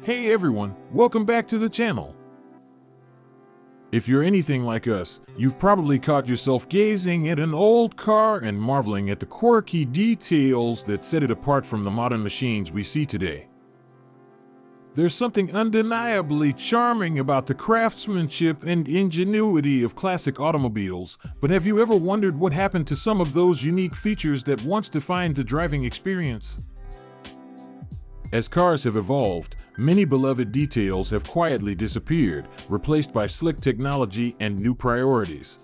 Hey everyone, welcome back to the channel. If you're anything like us, you've probably caught yourself gazing at an old car and marveling at the quirky details that set it apart from the modern machines we see today. There's something undeniably charming about the craftsmanship and ingenuity of classic automobiles, but have you ever wondered what happened to some of those unique features that once defined the driving experience? As cars have evolved, many beloved details have quietly disappeared, replaced by slick technology and new priorities.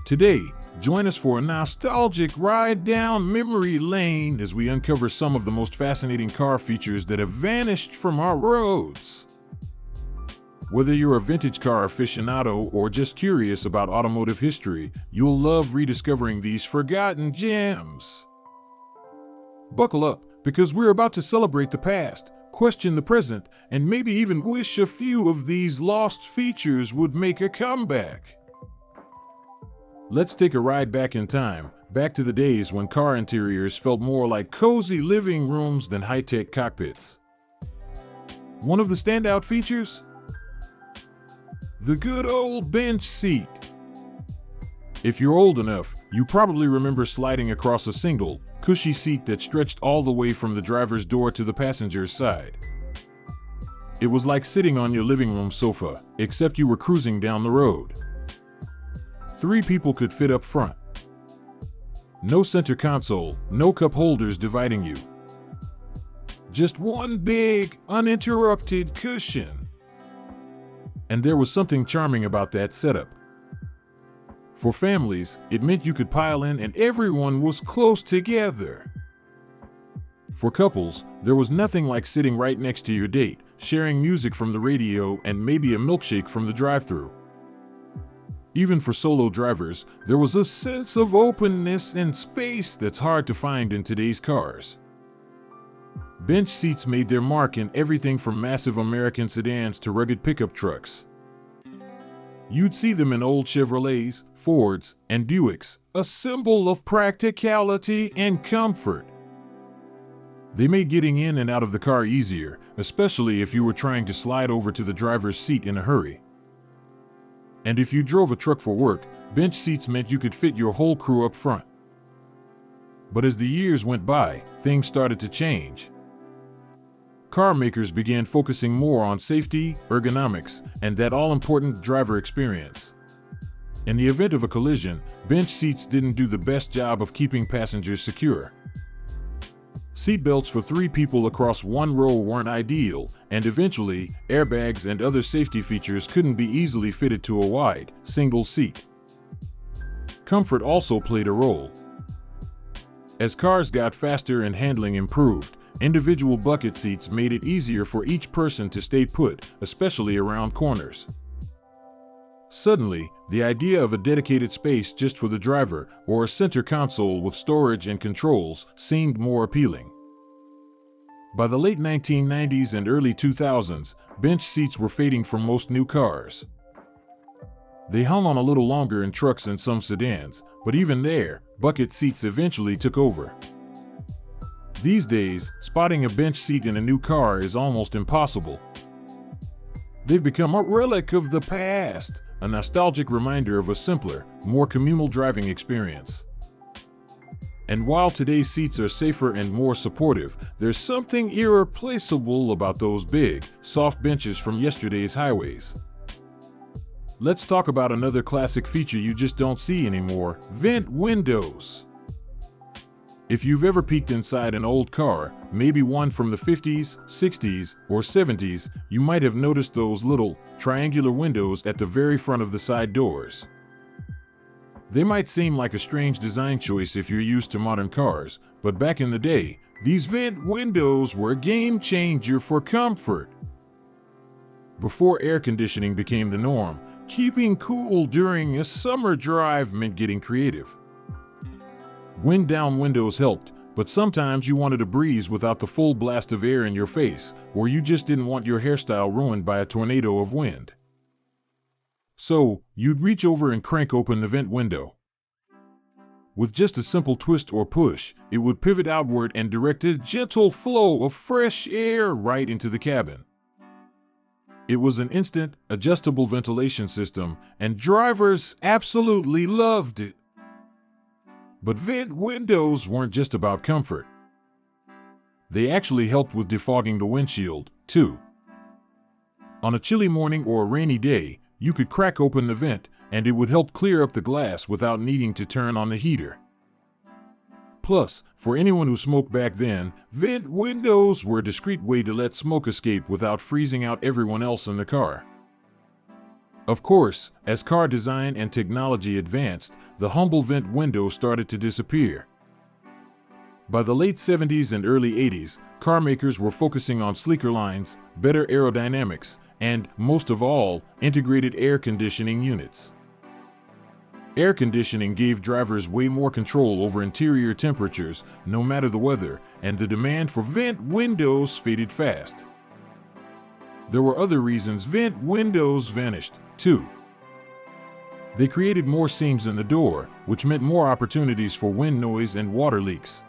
Today, join us for a nostalgic ride down memory lane as we uncover some of the most fascinating car features that have vanished from our roads. Whether you're a vintage car aficionado or just curious about automotive history, you'll love rediscovering these forgotten gems. Buckle up, because we're about to celebrate the past, question the present, and maybe even wish a few of these lost features would make a comeback. Let's take a ride back in time, back to the days when car interiors felt more like cozy living rooms than high-tech cockpits. One of the standout features? The good old bench seat. If you're old enough, you probably remember sliding across a single, cushy seat that stretched all the way from the driver's door to the passenger's side. It was like sitting on your living room sofa, except you were cruising down the road. 3 people could fit up front. No center console, no cup holders dividing you. Just one big, uninterrupted cushion. And there was something charming about that setup. For families, it meant you could pile in and everyone was close together. For couples, there was nothing like sitting right next to your date, sharing music from the radio and maybe a milkshake from the drive-thru. Even for solo drivers, there was a sense of openness and space that's hard to find in today's cars. Bench seats made their mark in everything from massive American sedans to rugged pickup trucks. You'd see them in old Chevrolets, Fords, and Buicks, a symbol of practicality and comfort. They made getting in and out of the car easier, especially if you were trying to slide over to the driver's seat in a hurry. And if you drove a truck for work, bench seats meant you could fit your whole crew up front. But as the years went by, things started to change. Car makers began focusing more on safety, ergonomics, and that all-important driver experience. In the event of a collision, bench seats didn't do the best job of keeping passengers secure. Seatbelts for 3 people across one row weren't ideal, and eventually, airbags and other safety features couldn't be easily fitted to a wide, single seat. Comfort also played a role. As cars got faster and handling improved, individual bucket seats made it easier for each person to stay put, especially around corners. Suddenly, the idea of a dedicated space just for the driver, or a center console with storage and controls, seemed more appealing. By the late 1990s and early 2000s, bench seats were fading from most new cars. They hung on a little longer in trucks and some sedans, but even there, bucket seats eventually took over. These days, spotting a bench seat in a new car is almost impossible. They've become a relic of the past, a nostalgic reminder of a simpler, more communal driving experience. And while today's seats are safer and more supportive, there's something irreplaceable about those big, soft benches from yesterday's highways. Let's talk about another classic feature you just don't see anymore: vent windows. If you've ever peeked inside an old car, maybe one from the 50s, 60s, or 70s, you might have noticed those little, triangular windows at the very front of the side doors. They might seem like a strange design choice if you're used to modern cars, but back in the day, these vent windows were a game changer for comfort. Before air conditioning became the norm, keeping cool during a summer drive meant getting creative. Wind-down windows helped, but sometimes you wanted a breeze without the full blast of air in your face, or you just didn't want your hairstyle ruined by a tornado of wind. So, you'd reach over and crank open the vent window. With just a simple twist or push, it would pivot outward and direct a gentle flow of fresh air right into the cabin. It was an instant, adjustable ventilation system, and drivers absolutely loved it. But vent windows weren't just about comfort. They actually helped with defogging the windshield, too. On a chilly morning or a rainy day, you could crack open the vent, and it would help clear up the glass without needing to turn on the heater. Plus, for anyone who smoked back then, vent windows were a discreet way to let smoke escape without freezing out everyone else in the car. Of course, as car design and technology advanced, the humble vent window started to disappear. By the late 70s and early 80s, car makers were focusing on sleeker lines, better aerodynamics, and, most of all, integrated air conditioning units. Air conditioning gave drivers way more control over interior temperatures, no matter the weather, and the demand for vent windows faded fast. There were other reasons vent windows vanished, too. They created more seams in the door, which meant more opportunities for wind noise and water leaks.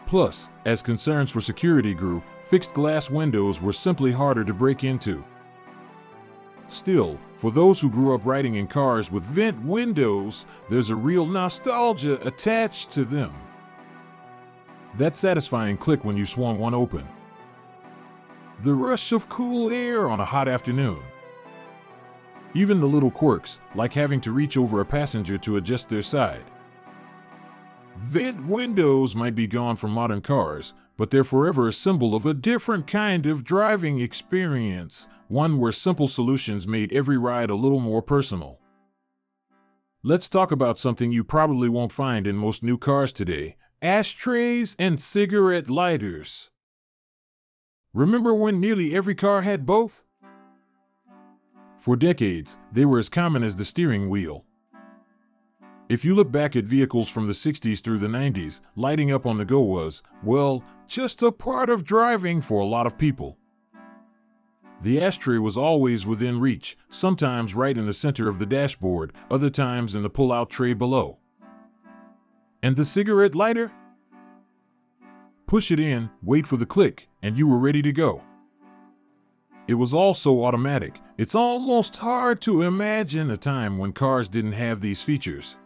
Plus, as concerns for security grew, fixed glass windows were simply harder to break into. Still, for those who grew up riding in cars with vent windows, there's a real nostalgia attached to them. That satisfying click when you swung one open. The rush of cool air on a hot afternoon. Even the little quirks, like having to reach over a passenger to adjust their side. Vent windows might be gone from modern cars, but they're forever a symbol of a different kind of driving experience, one where simple solutions made every ride a little more personal. Let's talk about something you probably won't find in most new cars today: ashtrays and cigarette lighters. Remember when nearly every car had both? For decades, they were as common as the steering wheel. If you look back at vehicles from the 60s through the 90s, lighting up on the go was, well, just a part of driving for a lot of people. The ashtray was always within reach, sometimes right in the center of the dashboard, other times in the pull-out tray below. And the cigarette lighter? Push it in, wait for the click, and you were ready to go. It was all so automatic, it's almost hard to imagine a time when cars didn't have these features.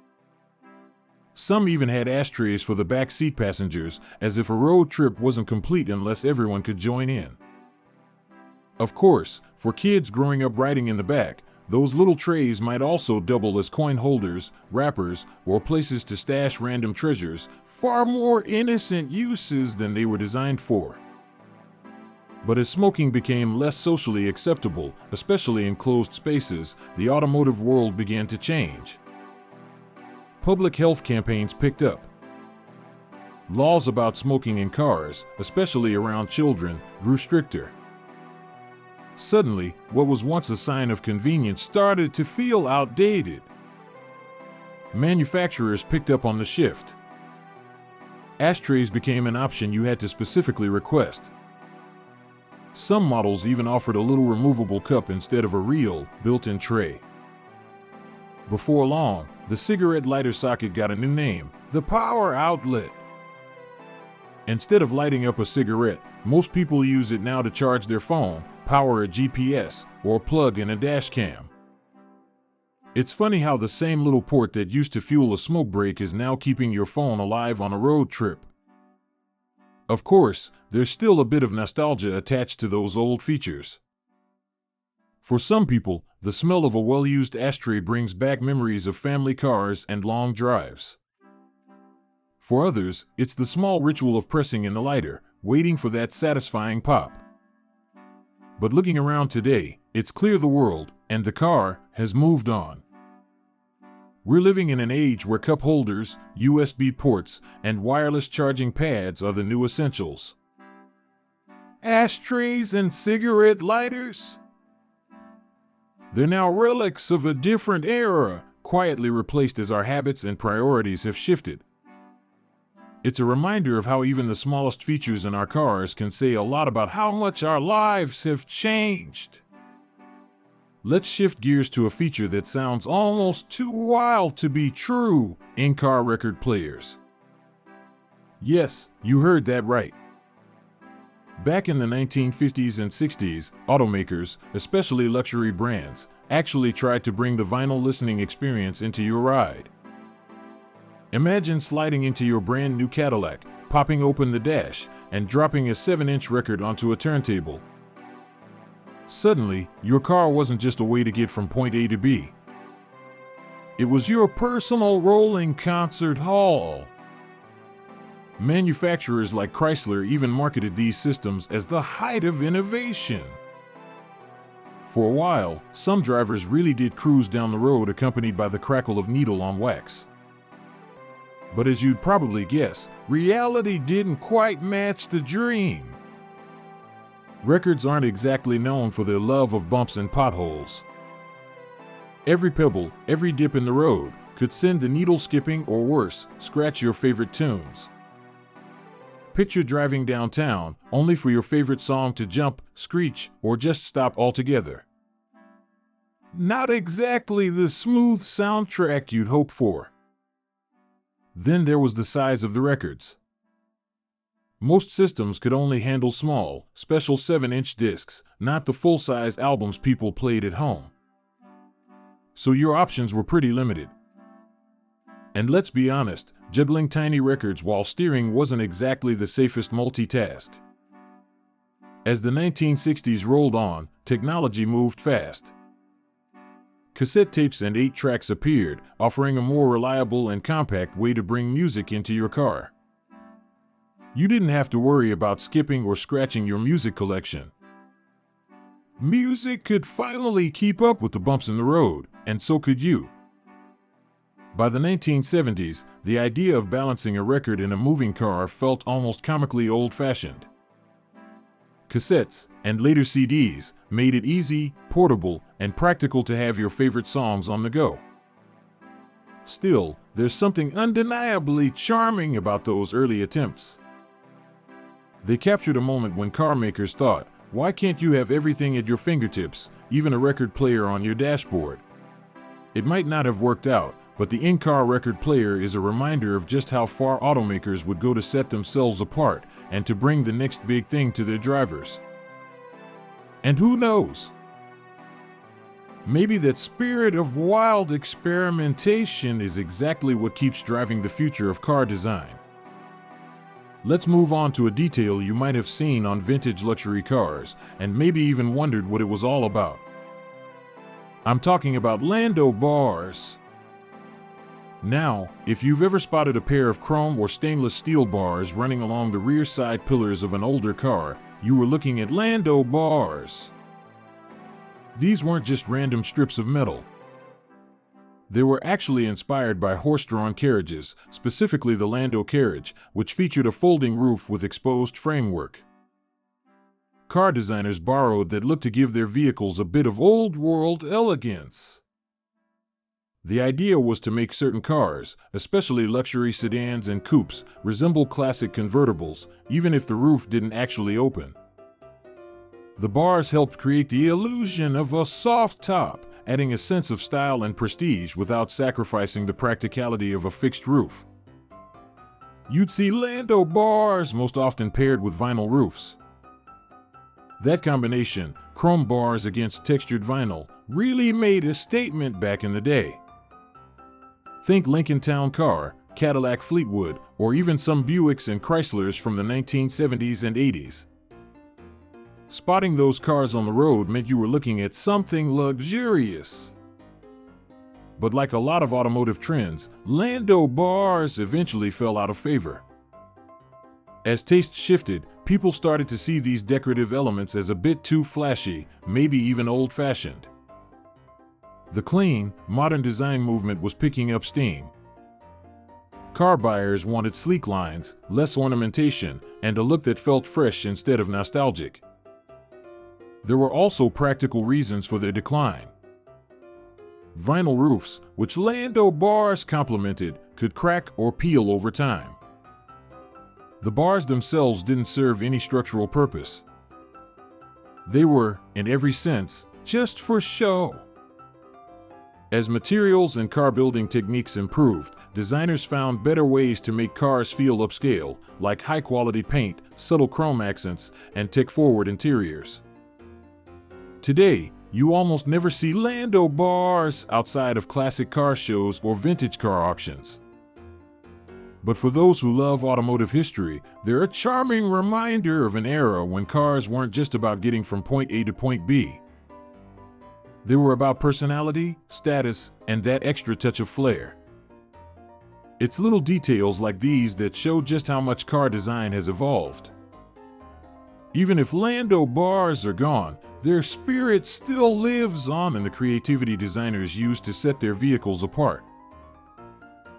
Some even had ashtrays for the back seat passengers, as if a road trip wasn't complete unless everyone could join in. Of course, for kids growing up riding in the back, those little trays might also double as coin holders, wrappers, or places to stash random treasures, far more innocent uses than they were designed for. But as smoking became less socially acceptable, especially in closed spaces, the automotive world began to change. Public health campaigns picked up. Laws about smoking in cars, especially around children, grew stricter. Suddenly, what was once a sign of convenience started to feel outdated. Manufacturers picked up on the shift. Ashtrays became an option you had to specifically request. Some models even offered a little removable cup instead of a real, built-in tray. Before long, the cigarette lighter socket got a new name: the power outlet. Instead of lighting up a cigarette, most people use it now to charge their phone, power a GPS, or plug in a dash cam. It's funny how the same little port that used to fuel a smoke break is now keeping your phone alive on a road trip. Of course, there's still a bit of nostalgia attached to those old features. For some people, the smell of a well-used ashtray brings back memories of family cars and long drives. For others, it's the small ritual of pressing in the lighter, waiting for that satisfying pop. But looking around today, it's clear the world, and the car, has moved on. We're living in an age where cup holders, USB ports, and wireless charging pads are the new essentials. Ashtrays and cigarette lighters? They're now relics of a different era, quietly replaced as our habits and priorities have shifted. It's a reminder of how even the smallest features in our cars can say a lot about how much our lives have changed. let's shift gears to a feature that sounds almost too wild to be true: in-car record players. Yes, you heard that right. Back in the 1950s and 60s, automakers, especially luxury brands, actually tried to bring the vinyl listening experience into your ride. Imagine sliding into your brand new Cadillac, popping open the dash, and dropping a 7-inch record onto a turntable. Suddenly, your car wasn't just a way to get from point A to B. It was your personal rolling concert hall. Manufacturers like Chrysler even marketed these systems as the height of innovation. For a while, some drivers really did cruise down the road accompanied by the crackle of needle on wax. But as you'd probably guess, reality didn't quite match the dream. Records aren't exactly known for their love of bumps and potholes. Every pebble, every dip in the road could send the needle skipping, or worse, scratch your favorite tunes. Picture driving downtown, only for your favorite song to jump, screech, or just stop altogether. Not exactly the smooth soundtrack you'd hope for. Then there was the size of the records. Most systems could only handle small, special 7-inch discs, not the full-size albums people played at home. So your options were pretty limited. And let's be honest, juggling tiny records while steering wasn't exactly the safest multitask. As the 1960s rolled on, technology moved fast. Cassette tapes and 8-tracks appeared, offering a more reliable and compact way to bring music into your car. You didn't have to worry about skipping or scratching your music collection. Music could finally keep up with the bumps in the road, and so could you. By the 1970s, the idea of balancing a record in a moving car felt almost comically old-fashioned. Cassettes, and later CDs, made it easy, portable, and practical to have your favorite songs on the go. Still, there's something undeniably charming about those early attempts. They captured a moment when car makers thought, why can't you have everything at your fingertips, even a record player on your dashboard? It might not have worked out, but the in-car record player is a reminder of just how far automakers would go to set themselves apart and to bring the next big thing to their drivers. And who knows? Maybe that spirit of wild experimentation is exactly what keeps driving the future of car design. Let's move on to a detail you might have seen on vintage luxury cars, and maybe even wondered what it was all about. I'm talking about Lando bars. Now, if you've ever spotted a pair of chrome or stainless steel bars running along the rear side pillars of an older car, you were looking at Lando bars. These weren't just random strips of metal. They were actually inspired by horse-drawn carriages, specifically the Lando carriage, which featured a folding roof with exposed framework. Car designers borrowed that look to give their vehicles a bit of old-world elegance. The idea was to make certain cars, especially luxury sedans and coupes, resemble classic convertibles, even if the roof didn't actually open. The bars helped create the illusion of a soft top, adding a sense of style and prestige without sacrificing the practicality of a fixed roof. You'd see Lando bars most often paired with vinyl roofs. That combination, chrome bars against textured vinyl, really made a statement back in the day. Think Lincoln Town Car, Cadillac Fleetwood, or even some Buicks and Chryslers from the 1970s and 80s. Spotting those cars on the road meant you were looking at something luxurious. But like a lot of automotive trends, Lando bars eventually fell out of favor. As tastes shifted, people started to see these decorative elements as a bit too flashy, maybe even old-fashioned. The clean, modern design movement was picking up steam. Car buyers wanted sleek lines, less ornamentation, and a look that felt fresh instead of nostalgic. There were also practical reasons for their decline. Vinyl roofs, which Lando bars complemented, could crack or peel over time. The bars themselves didn't serve any structural purpose. They were, in every sense, just for show. As materials and car building techniques improved, designers found better ways to make cars feel upscale, like high-quality paint, subtle chrome accents, and tech-forward interiors. Today, you almost never see Lando bars outside of classic car shows or vintage car auctions. But for those who love automotive history, they're a charming reminder of an era when cars weren't just about getting from point A to point B. They were about personality, status, and that extra touch of flair. It's little details like these that show just how much car design has evolved. Even if Lando bars are gone, their spirit still lives on in the creativity designers use to set their vehicles apart.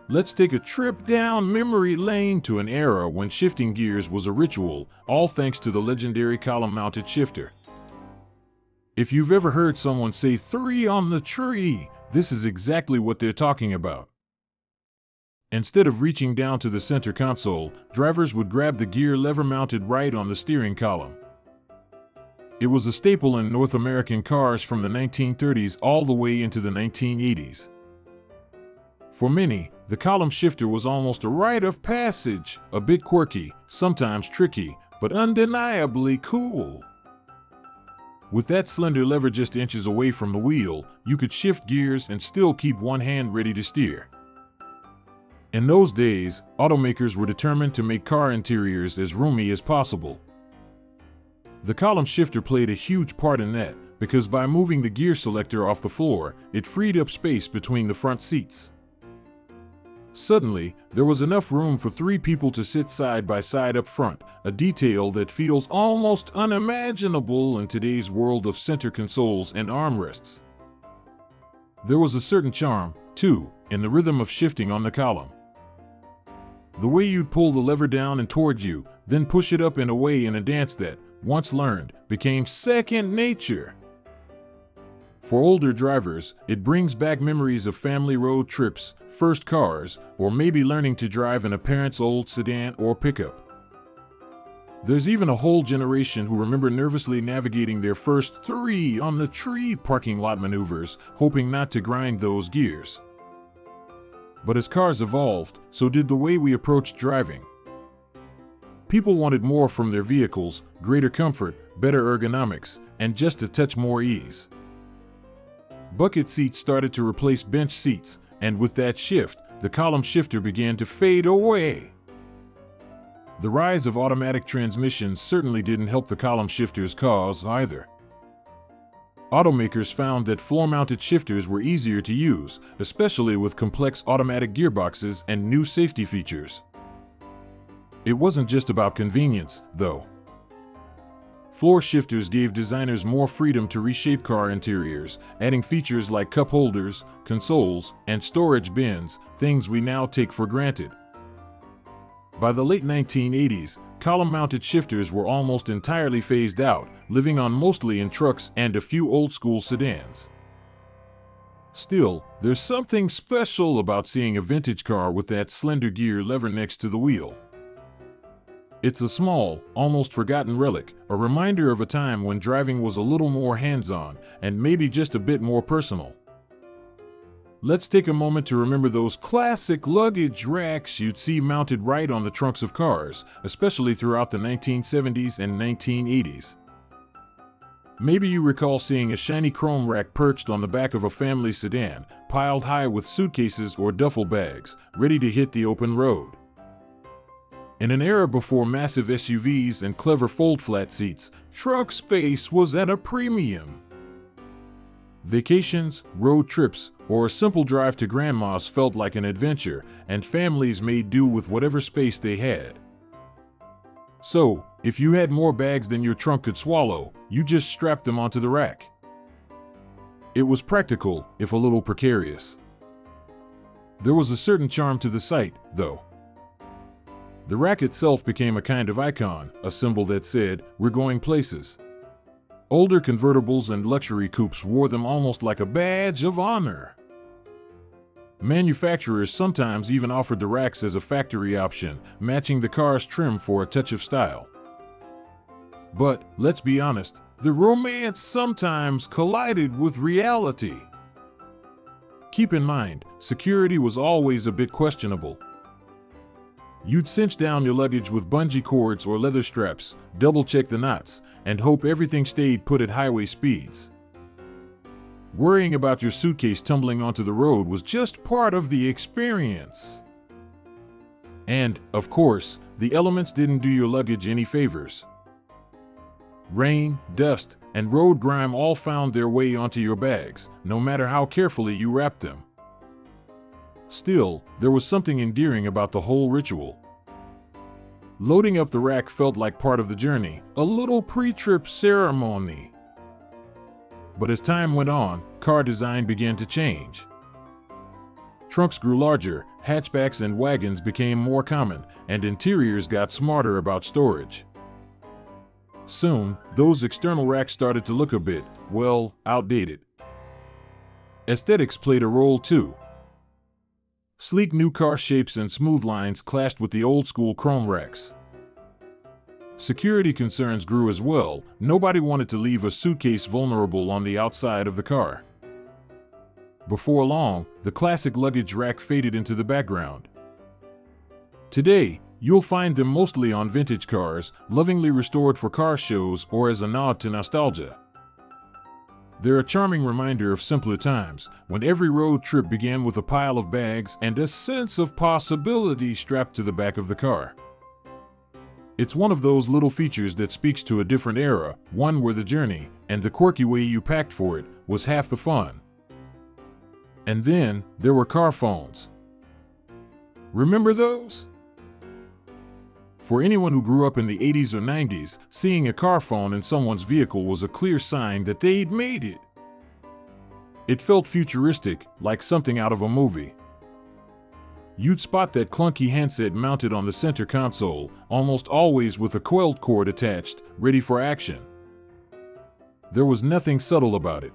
Let's take a trip down memory lane to an era when shifting gears was a ritual, all thanks to the legendary column-mounted shifter. If you've ever heard someone say 3 on the tree, this is exactly what they're talking about. Instead of reaching down to the center console, drivers would grab the gear lever mounted right on the steering column. It was a staple in North American cars from the 1930s all the way into the 1980s. For many, the column shifter was almost a rite of passage, a bit quirky, sometimes tricky, but undeniably cool. With that slender lever just inches away from the wheel, you could shift gears and still keep one hand ready to steer. In those days, automakers were determined to make car interiors as roomy as possible. The column shifter played a huge part in that, because by moving the gear selector off the floor, it freed up space between the front seats. Suddenly, there was enough room for 3 people to sit side by side up front, a detail that feels almost unimaginable in today's world of center consoles and armrests. There was a certain charm, too, in the rhythm of shifting on the column. The way you'd pull the lever down and toward you, then push it up and away in a dance that, once learned, became second nature. For older drivers, it brings back memories of family road trips, first cars, or maybe learning to drive in a parent's old sedan or pickup. There's even a whole generation who remember nervously navigating their first 3 on the tree parking lot maneuvers, hoping not to grind those gears. But as cars evolved, so did the way we approached driving. People wanted more from their vehicles, greater comfort, better ergonomics, and just a touch more ease. Bucket seats started to replace bench seats, and with that shift, the column shifter began to fade away. The rise of automatic transmissions certainly didn't help the column shifter's cause either. Automakers found that floor-mounted shifters were easier to use, especially with complex automatic gearboxes and new safety features. It wasn't just about convenience, though. Floor shifters gave designers more freedom to reshape car interiors, adding features like cup holders, consoles, and storage bins, things we now take for granted. By the late 1980s, column-mounted shifters were almost entirely phased out, living on mostly in trucks and a few old-school sedans. Still, there's something special about seeing a vintage car with that slender gear lever next to the wheel. It's a small, almost forgotten relic, a reminder of a time when driving was a little more hands-on, and maybe just a bit more personal. Let's take a moment to remember those classic luggage racks you'd see mounted right on the trunks of cars, especially throughout the 1970s and 1980s. Maybe you recall seeing a shiny chrome rack perched on the back of a family sedan, piled high with suitcases or duffel bags, ready to hit the open road. In an era before massive SUVs and clever fold-flat seats, trunk space was at a premium. Vacations, road trips, or a simple drive to grandma's felt like an adventure, and families made do with whatever space they had. So, if you had more bags than your trunk could swallow, you just strapped them onto the rack. It was practical, if a little precarious. There was a certain charm to the sight, though. The rack itself became a kind of icon, a symbol that said, "We're going places." Older convertibles and luxury coupes wore them almost like a badge of honor. Manufacturers sometimes even offered the racks as a factory option, matching the car's trim for a touch of style. But, let's be honest, the romance sometimes collided with reality. Keep in mind, security was always a bit questionable. You'd cinch down your luggage with bungee cords or leather straps, double-check the knots, and hope everything stayed put at highway speeds. Worrying about your suitcase tumbling onto the road was just part of the experience. And, of course, the elements didn't do your luggage any favors. Rain, dust, and road grime all found their way onto your bags, no matter how carefully you wrapped them. Still, there was something endearing about the whole ritual. Loading up the rack felt like part of the journey, a little pre-trip ceremony. But as time went on, car design began to change. Trunks grew larger, hatchbacks and wagons became more common, and interiors got smarter about storage. Soon, those external racks started to look a bit, well, outdated. Aesthetics played a role too. Sleek new car shapes and smooth lines clashed with the old-school chrome racks. Security concerns grew as well. Nobody wanted to leave a suitcase vulnerable on the outside of the car. Before long, the classic luggage rack faded into the background. Today, you'll find them mostly on vintage cars, lovingly restored for car shows or as a nod to nostalgia. They're a charming reminder of simpler times, when every road trip began with a pile of bags and a sense of possibility strapped to the back of the car. It's one of those little features that speaks to a different era, one where the journey, and the quirky way you packed for it, was half the fun. And then, there were car phones. Remember those? For anyone who grew up in the 80s or 90s, seeing a car phone in someone's vehicle was a clear sign that they'd made it. It felt futuristic, like something out of a movie. You'd spot that clunky handset mounted on the center console, almost always with a coiled cord attached, ready for action. There was nothing subtle about it.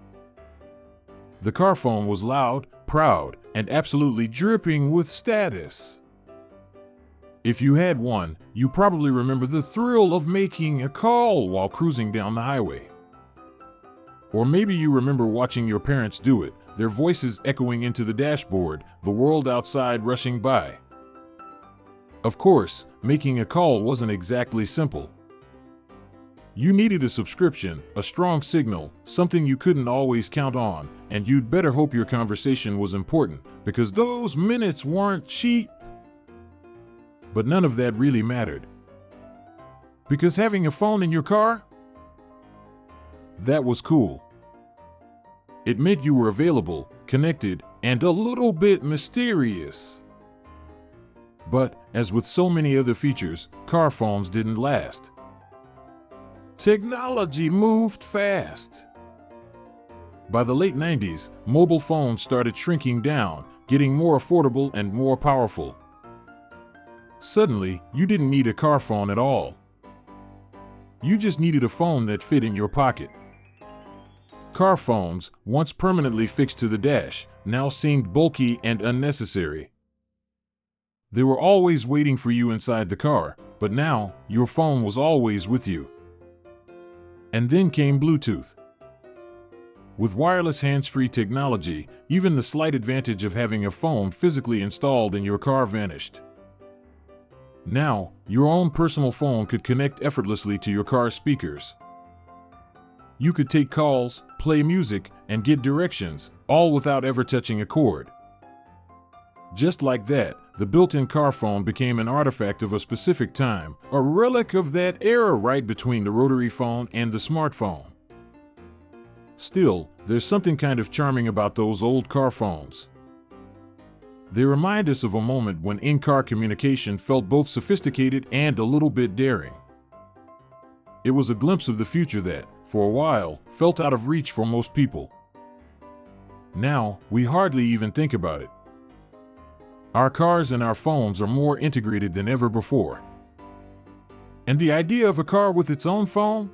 The car phone was loud, proud, and absolutely dripping with status. If you had one, you probably remember the thrill of making a call while cruising down the highway. Or maybe you remember watching your parents do it, their voices echoing into the dashboard, the world outside rushing by. Of course, making a call wasn't exactly simple. You needed a subscription, a strong signal, something you couldn't always count on, and you'd better hope your conversation was important, because those minutes weren't cheap. But none of that really mattered. Because having a phone in your car? That was cool. It meant you were available, connected, and a little bit mysterious. But, as with so many other features, car phones didn't last. Technology moved fast. By the late 90s, mobile phones started shrinking down, getting more affordable and more powerful. Suddenly, you didn't need a car phone at all. You just needed a phone that fit in your pocket. Car phones, once permanently fixed to the dash, now seemed bulky and unnecessary. They were always waiting for you inside the car, but now, your phone was always with you. And then came Bluetooth. With wireless hands-free technology, even the slight advantage of having a phone physically installed in your car vanished. Now, your own personal phone could connect effortlessly to your car's speakers. You could take calls, play music, and get directions, all without ever touching a cord. Just like that, the built-in car phone became an artifact of a specific time, a relic of that era right between the rotary phone and the smartphone. Still, there's something kind of charming about those old car phones. They remind us of a moment when in-car communication felt both sophisticated and a little bit daring. It was a glimpse of the future that, for a while, felt out of reach for most people. Now, we hardly even think about it. Our cars and our phones are more integrated than ever before. And the idea of a car with its own phone?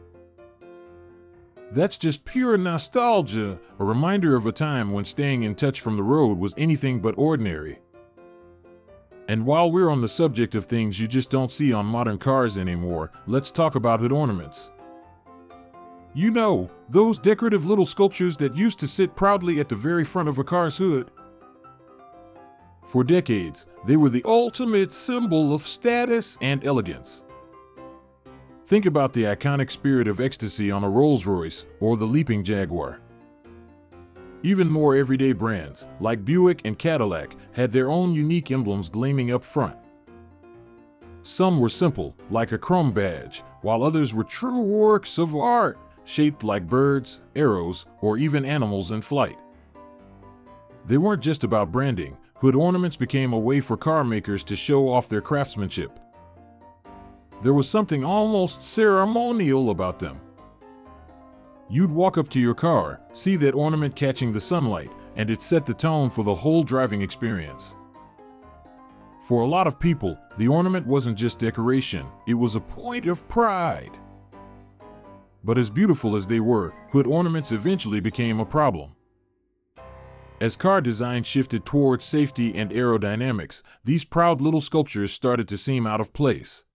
That's just pure nostalgia, a reminder of a time when staying in touch from the road was anything but ordinary. And while we're on the subject of things you just don't see on modern cars anymore, let's talk about hood ornaments. You know, those decorative little sculptures that used to sit proudly at the very front of a car's hood? For decades, they were the ultimate symbol of status and elegance. Think about the iconic Spirit of Ecstasy on a Rolls-Royce or the Leaping Jaguar. Even more everyday brands, like Buick and Cadillac, had their own unique emblems gleaming up front. Some were simple, like a chrome badge, while others were true works of art, shaped like birds, arrows, or even animals in flight. They weren't just about branding. Hood ornaments became a way for car makers to show off their craftsmanship. There was something almost ceremonial about them. You'd walk up to your car, see that ornament catching the sunlight, and it set the tone for the whole driving experience. For a lot of people, the ornament wasn't just decoration, it was a point of pride. But as beautiful as they were, hood ornaments eventually became a problem. As car design shifted towards safety and aerodynamics, these proud little sculptures started to seem out of place.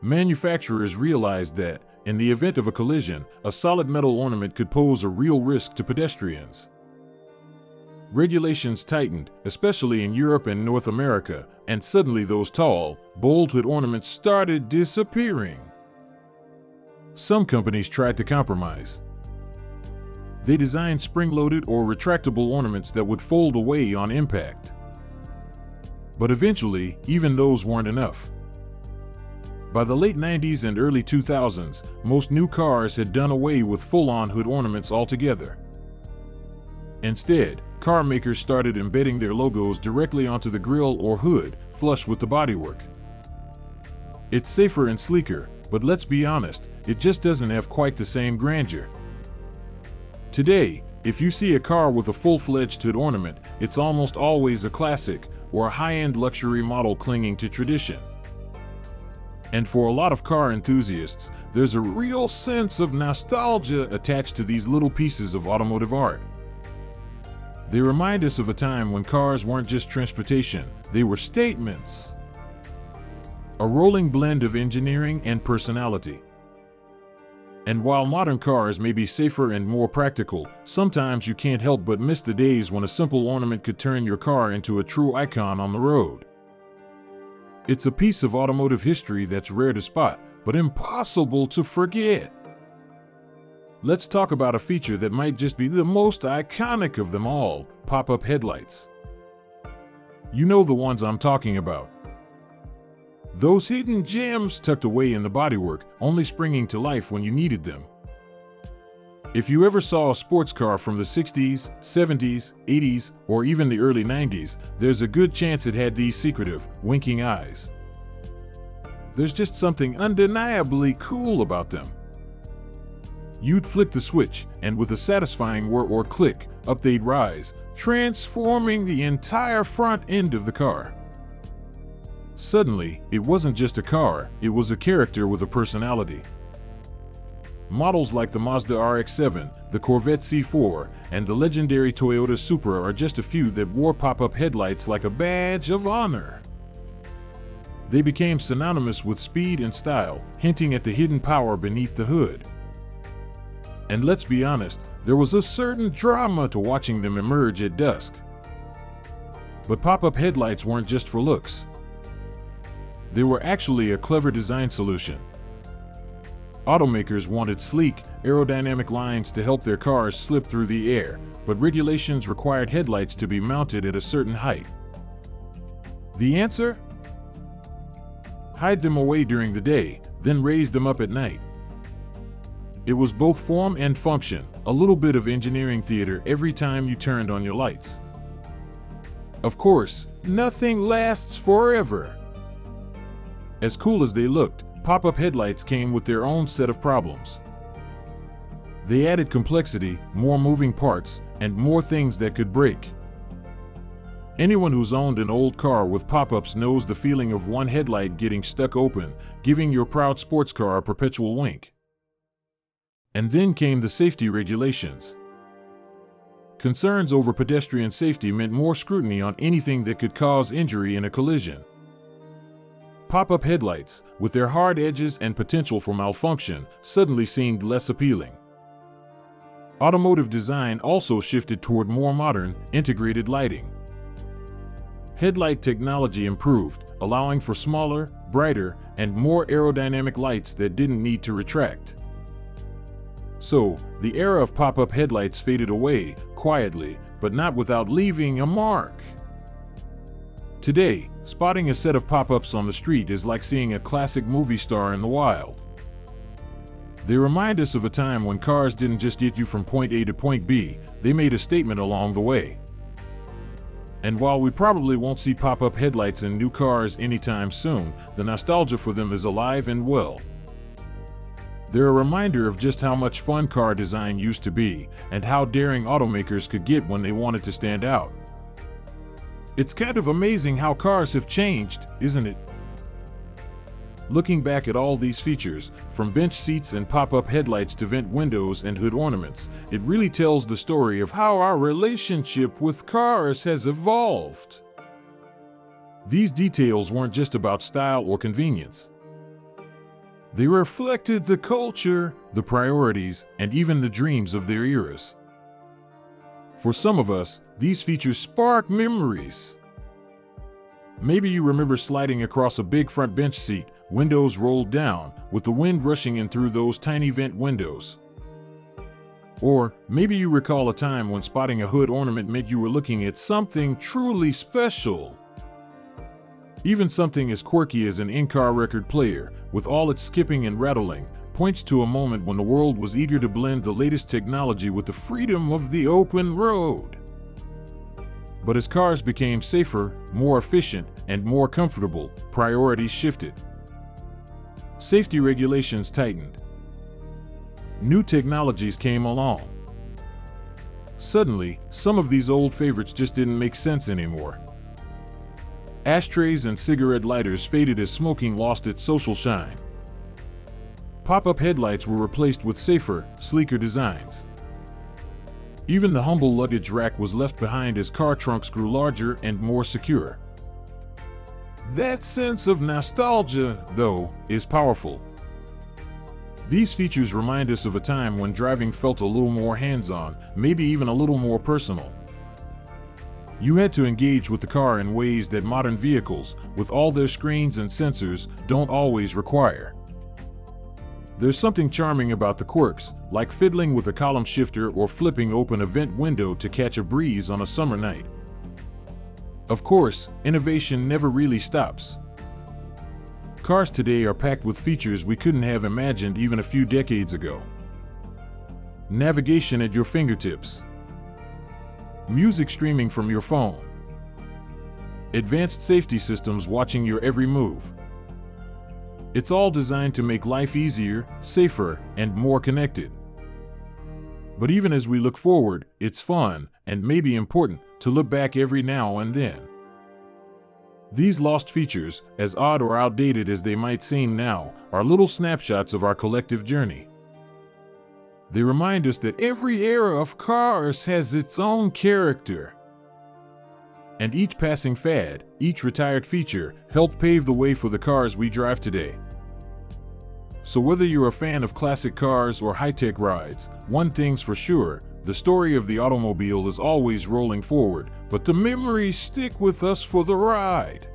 Manufacturers realized that, in the event of a collision, a solid metal ornament could pose a real risk to pedestrians. Regulations tightened, especially in Europe and North America, and suddenly those tall, bold hood ornaments started disappearing. Some companies tried to compromise. They designed spring-loaded or retractable ornaments that would fold away on impact. But eventually, even those weren't enough. By the late 90s and early 2000s, most new cars had done away with full-on hood ornaments altogether. Instead, car makers started embedding their logos directly onto the grille or hood, flush with the bodywork. It's safer and sleeker, but let's be honest, it just doesn't have quite the same grandeur. Today, if you see a car with a full-fledged hood ornament, it's almost always a classic or a high-end luxury model clinging to tradition. And for a lot of car enthusiasts, there's a real sense of nostalgia attached to these little pieces of automotive art. They remind us of a time when cars weren't just transportation, they were statements. A rolling blend of engineering and personality. And while modern cars may be safer and more practical, sometimes you can't help but miss the days when a simple ornament could turn your car into a true icon on the road. It's a piece of automotive history that's rare to spot, but impossible to forget. Let's talk about a feature that might just be the most iconic of them all: pop-up headlights. You know the ones I'm talking about. Those hidden gems tucked away in the bodywork, only springing to life when you needed them. If you ever saw a sports car from the 60s, 70s, 80s, or even the early 90s, there's a good chance it had these secretive, winking eyes. There's just something undeniably cool about them. You'd flick the switch, and with a satisfying whir or click, up they'd rise, transforming the entire front end of the car. Suddenly, it wasn't just a car, it was a character with a personality. Models like the Mazda RX-7, the Corvette C4, and the legendary Toyota Supra are just a few that wore pop-up headlights like a badge of honor. They became synonymous with speed and style, hinting at the hidden power beneath the hood. And let's be honest, there was a certain drama to watching them emerge at dusk. But pop-up headlights weren't just for looks. They were actually a clever design solution. Automakers wanted sleek, aerodynamic lines to help their cars slip through the air, but regulations required headlights to be mounted at a certain height. The answer? Hide them away during the day, then raise them up at night. It was both form and function, a little bit of engineering theater every time you turned on your lights. Of course, nothing lasts forever. As cool as they looked, pop-up headlights came with their own set of problems. They added complexity, more moving parts, and more things that could break. Anyone who's owned an old car with pop-ups knows the feeling of one headlight getting stuck open, giving your proud sports car a perpetual wink. And then came the safety regulations. Concerns over pedestrian safety meant more scrutiny on anything that could cause injury in a collision. pop-up headlights, with their hard edges and potential for malfunction, suddenly seemed less appealing. Automotive design also shifted toward more modern, integrated lighting. Headlight technology improved, allowing for smaller, brighter, and more aerodynamic lights that didn't need to retract. So, the era of pop-up headlights faded away, quietly, but not without leaving a mark. Today, spotting a set of pop-ups on the street is like seeing a classic movie star in the wild. They remind us of a time when cars didn't just get you from point A to point B, they made a statement along the way. And while we probably won't see pop-up headlights in new cars anytime soon, the nostalgia for them is alive and well. They're a reminder of just how much fun car design used to be, and how daring automakers could get when they wanted to stand out. It's kind of amazing how cars have changed, isn't it? Looking back at all these features, from bench seats and pop-up headlights to vent windows and hood ornaments, it really tells the story of how our relationship with cars has evolved. These details weren't just about style or convenience. They reflected the culture, the priorities, and even the dreams of their eras. For some of us, these features spark memories. Maybe you remember sliding across a big front bench seat, windows rolled down, with the wind rushing in through those tiny vent windows. Or maybe you recall a time when spotting a hood ornament meant you were looking at something truly special. Even something as quirky as an in-car record player, with all its skipping and rattling, points to a moment when the world was eager to blend the latest technology with the freedom of the open road. But as cars became safer, more efficient, and more comfortable, priorities shifted. Safety regulations tightened. New technologies came along. Suddenly, some of these old favorites just didn't make sense anymore. Ashtrays and cigarette lighters faded as smoking lost its social shine. Pop-up headlights were replaced with safer, sleeker designs. Even the humble luggage rack was left behind as car trunks grew larger and more secure. That sense of nostalgia, though, is powerful. These features remind us of a time when driving felt a little more hands-on, maybe even a little more personal. You had to engage with the car in ways that modern vehicles, with all their screens and sensors, don't always require. There's something charming about the quirks, like fiddling with a column shifter or flipping open a vent window to catch a breeze on a summer night. Of course, innovation never really stops. Cars today are packed with features we couldn't have imagined even a few decades ago. Navigation at your fingertips. Music streaming from your phone. Advanced safety systems watching your every move. It's all designed to make life easier, safer, and more connected. But even as we look forward, it's fun, and maybe important, to look back every now and then. These lost features, as odd or outdated as they might seem now, are little snapshots of our collective journey. They remind us that every era of cars has its own character. And each passing fad, each retired feature, helped pave the way for the cars we drive today. So whether you're a fan of classic cars or high-tech rides, one thing's for sure, the story of the automobile is always rolling forward, but the memories stick with us for the ride.